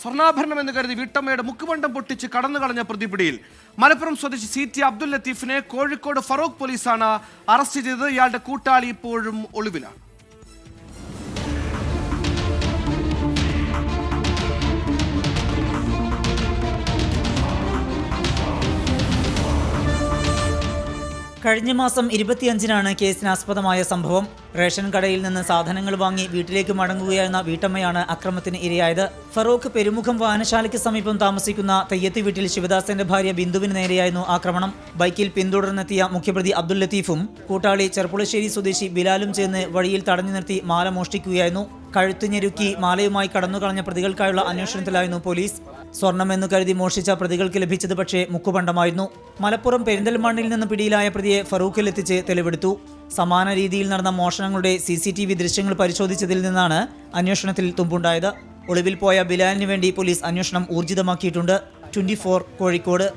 സ്വർണ്ണാഭരണമെന്ന് കരുതി വീട്ടമ്മയുടെ മുക്കുമണ്ടം പൊട്ടിച്ച് കടന്നുകളഞ്ഞ പ്രതിപിടിയിൽ മലപ്പുറം സ്വദേശി CT അബ്ദുൽ ലത്തീഫിനെ കോഴിക്കോട് ഫറൂഖ് പോലീസാണ് അറസ്റ്റ് ചെയ്തത്. ഇയാളുടെ കൂട്ടാളി ഇപ്പോഴും ഒളിവിലാണ്. കഴിഞ്ഞ മാസം 25-നാണ് കേസിനാസ്പദമായ സംഭവം. റേഷൻ കടയിൽ നിന്ന് സാധനങ്ങൾ വാങ്ങി വീട്ടിലേക്ക് മടങ്ങുകയായിരുന്ന വീട്ടമ്മയാണ് അക്രമത്തിന് ഇരയായത്. ഫറൂഖ് പെരുമുഖം വായനശാലയ്ക്ക് സമീപം താമസിക്കുന്ന തെയ്യത്ത് വീട്ടിൽ ശിവദാസന്റെ ഭാര്യ ബിന്ദുവിന് നേരെയായിരുന്നു ആക്രമണം. ബൈക്കിൽ പിന്തുടർന്നെത്തിയ മുഖ്യപ്രതി അബ്ദുൽ ലത്തീഫും കൂട്ടാളി ചെർപ്പുളശ്ശേരി സ്വദേശി ബിലാലും ചേർന്ന് വഴിയിൽ തടഞ്ഞു നിർത്തി മാല മോഷ്ടിക്കുകയായിരുന്നു. കഴുത്ത് ഞെരുക്കി മാലയുമായി കടന്നുകളഞ്ഞ പ്രതികൾക്കായുള്ള അന്വേഷണത്തിലായിരുന്നു പോലീസ്. സ്വർണമെന്നു കരുതി മോഷ്ടിച്ച പ്രതികൾക്ക് ലഭിച്ചത് പക്ഷേ മുക്കുപണ്ടമായിരുന്നു. മലപ്പുറം പെരിന്തൽമണ്ണിൽ നിന്ന് പിടിയിലായ പ്രതിയെ ഫറൂഖിലെത്തിച്ച് തെളിവെടുത്തു. സമാന രീതിയിൽ നടന്ന മോഷണങ്ങളുടെ CCTV ദൃശ്യങ്ങൾ പരിശോധിച്ചതിൽ നിന്നാണ് അന്വേഷണത്തിൽ തുമ്പുണ്ടായത്. ഒളിവിൽ പോയ ബിലാലിന് വേണ്ടി പോലീസ് അന്വേഷണം ഊർജിതമാക്കിയിട്ടുണ്ട്. 24 കോഴിക്കോട്.